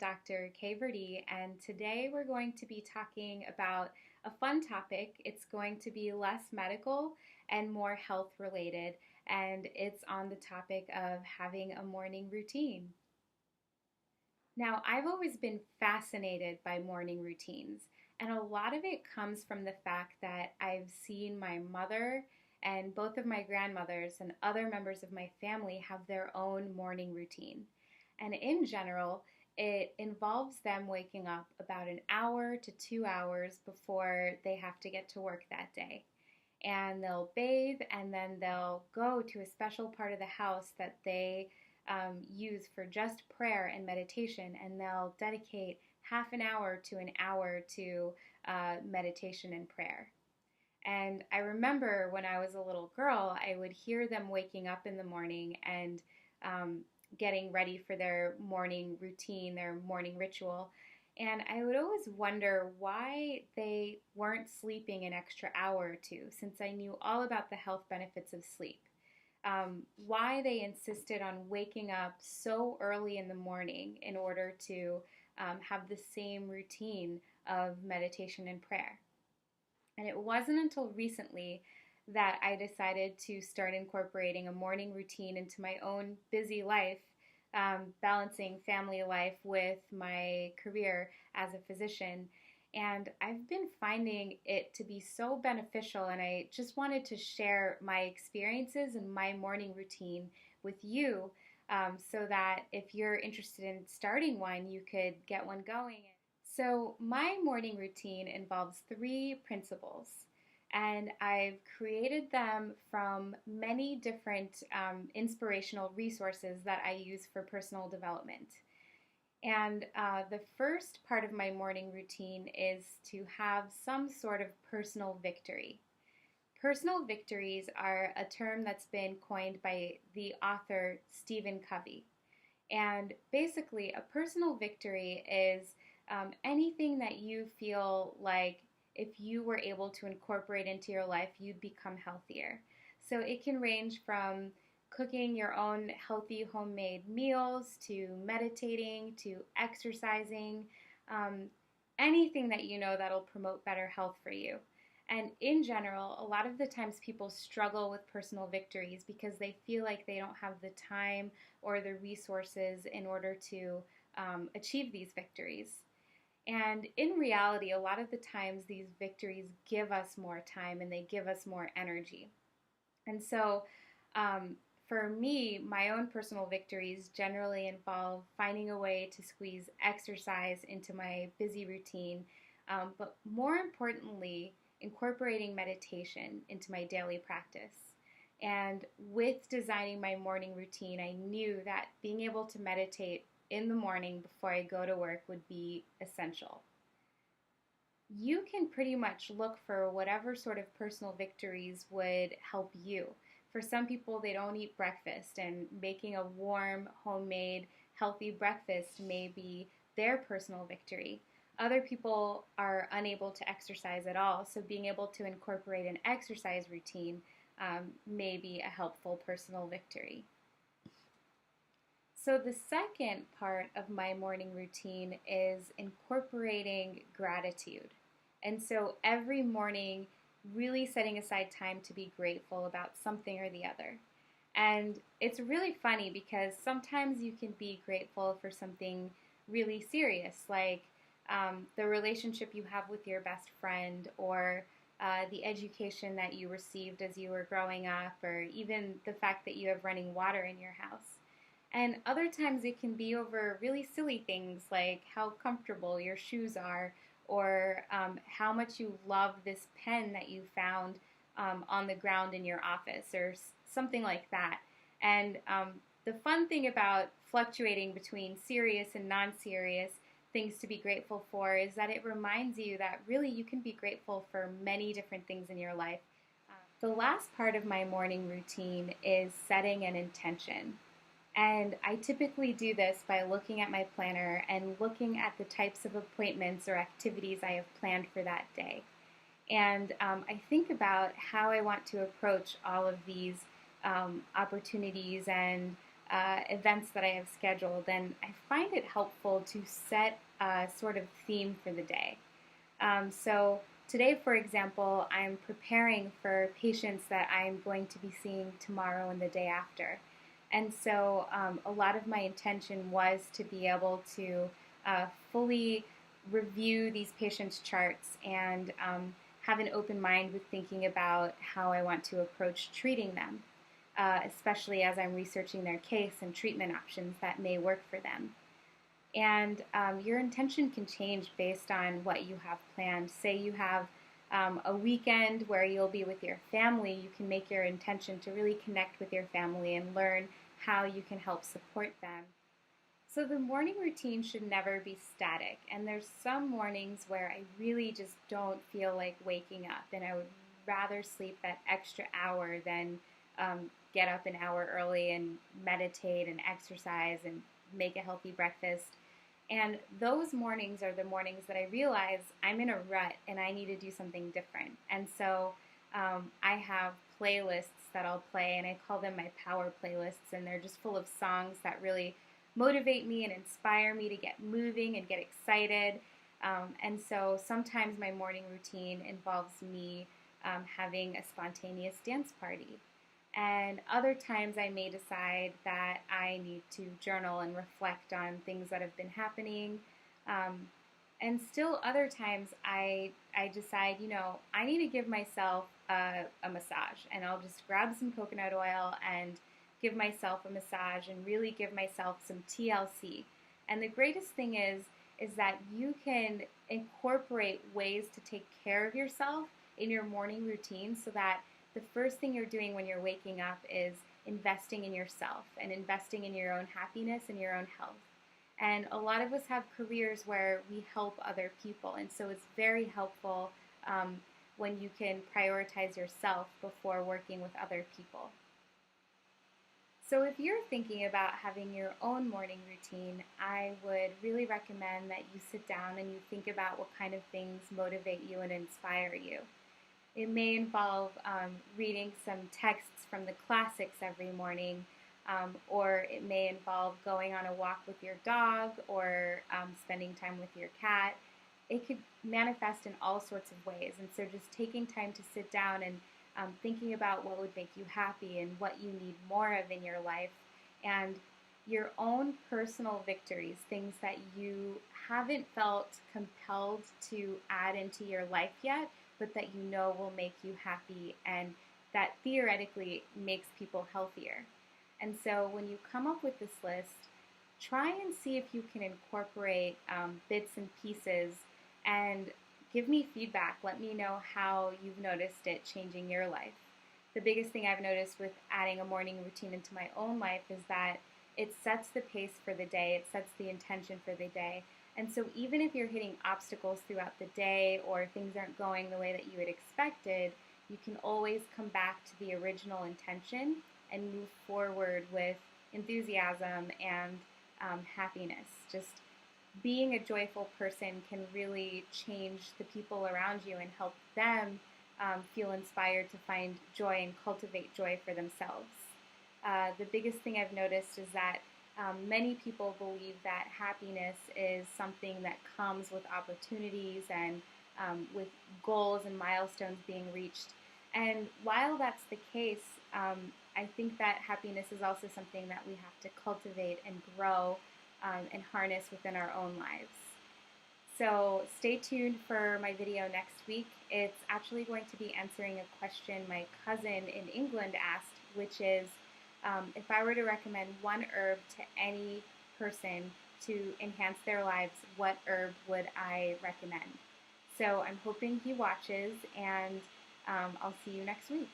Dr. Kay Verdi, and today we're going to be talking about a fun topic. It's going to be less medical and more health related, and it's on the topic of having a morning routine. Now, I've always been fascinated by morning routines, and a lot of it comes from the fact that I've seen my mother and both of my grandmothers and other members of my family have their own morning routine. And in general, it involves them waking up about an hour to 2 hours before they have to get to work that day. And they'll bathe and then they'll go to a special part of the house that they use for just prayer and meditation, and they'll dedicate half an hour to an hour to meditation and prayer. And I remember when I was a little girl, I would hear them waking up in the morning and getting ready for their morning routine, their morning ritual. And I would always wonder why they weren't sleeping an extra hour or two, since I knew all about the health benefits of sleep. Why they insisted on waking up so early in the morning in order to have the same routine of meditation and prayer. And it wasn't until recently that I decided to start incorporating a morning routine into my own busy life, balancing family life with my career as a physician. And I've been finding it to be so beneficial, and I just wanted to share my experiences and my morning routine with you, so that if you're interested in starting one, you could get one going. So, my morning routine involves three principles, and I've created them from many different inspirational resources that I use for personal development. And the first part of my morning routine is to have some sort of personal victory. Personal victories are a term that's been coined by the author Stephen Covey. And basically, a personal victory is anything that you feel like if you were able to incorporate into your life, you'd become healthier. So it can range from cooking your own healthy homemade meals to meditating to exercising, anything that you know that'll promote better health for you. And in general, a lot of the times people struggle with personal victories because they feel like they don't have the time or the resources in order to achieve these victories. And in reality, a lot of the times these victories give us more time and they give us more energy. And so for me, my own personal victories generally involve finding a way to squeeze exercise into my busy routine, but more importantly, incorporating meditation into my daily practice. And with designing my morning routine, I knew that being able to meditate in the morning before I go to work would be essential. You can pretty much look for whatever sort of personal victories would help you. For some people, they don't eat breakfast, and making a warm, homemade, healthy breakfast may be their personal victory. Other people are unable to exercise at all, so being able to incorporate an exercise routine may be a helpful personal victory. So the second part of my morning routine is incorporating gratitude. And so every morning, really setting aside time to be grateful about something or the other. And it's really funny because sometimes you can be grateful for something really serious, like the relationship you have with your best friend, or the education that you received as you were growing up, or even the fact that you have running water in your house. And other times it can be over really silly things like how comfortable your shoes are, or how much you love this pen that you found on the ground in your office, or something like that. And the fun thing about fluctuating between serious and non-serious things to be grateful for is that it reminds you that really you can be grateful for many different things in your life. The last part of my morning routine is setting an intention. And I typically do this by looking at my planner and looking at the types of appointments or activities I have planned for that day. And I think about how I want to approach all of these opportunities and events that I have scheduled, and I find it helpful to set a sort of theme for the day. So today, for example, I'm preparing for patients that I'm going to be seeing tomorrow and the day after. And so a lot of my intention was to be able to fully review these patients' charts and have an open mind with thinking about how I want to approach treating them, especially as I'm researching their case and treatment options that may work for them. And your intention can change based on what you have planned. Say you have a weekend where you'll be with your family, you can make your intention to really connect with your family and learn how you can help support them. So the morning routine should never be static. And there's some mornings where I really just don't feel like waking up, and I would rather sleep that extra hour than get up an hour early and meditate and exercise and make a healthy breakfast. And those mornings are the mornings that I realize I'm in a rut and I need to do something different. And so I have playlists that I'll play, and I call them my power playlists, and they're just full of songs that really motivate me and inspire me to get moving and get excited. And so sometimes my morning routine involves me having a spontaneous dance party. And other times I may decide that I need to journal and reflect on things that have been happening. And still other times I decide, I need to give myself a massage. And I'll just grab some coconut oil and give myself a massage and really give myself some TLC. And the greatest thing is that you can incorporate ways to take care of yourself in your morning routine, so that the first thing you're doing when you're waking up is investing in yourself and investing in your own happiness and your own health. And a lot of us have careers where we help other people, and so it's very helpful when you can prioritize yourself before working with other people. So if you're thinking about having your own morning routine, I would really recommend that you sit down and you think about what kind of things motivate you and inspire you. It may involve reading some texts from the classics every morning, or it may involve going on a walk with your dog, or spending time with your cat. It could manifest in all sorts of ways, and so just taking time to sit down and thinking about what would make you happy and what you need more of in your life, and your own personal victories, things that you haven't felt compelled to add into your life yet, but that you know will make you happy and that theoretically makes people healthier. And so when you come up with this list, try and see if you can incorporate bits and pieces, and give me feedback. Let me know how you've noticed it changing your life. The biggest thing I've noticed with adding a morning routine into my own life is that it sets the pace for the day, it sets the intention for the day. And so even if you're hitting obstacles throughout the day or things aren't going the way that you had expected, you can always come back to the original intention and move forward with enthusiasm and happiness. Just being a joyful person can really change the people around you and help them feel inspired to find joy and cultivate joy for themselves. The biggest thing I've noticed is that many people believe that happiness is something that comes with opportunities and with goals and milestones being reached. And while that's the case, I think that happiness is also something that we have to cultivate and grow and harness within our own lives. So stay tuned for my video next week. It's actually going to be answering a question my cousin in England asked, which is, if I were to recommend one herb to any person to enhance their lives, what herb would I recommend? So I'm hoping he watches, and I'll see you next week.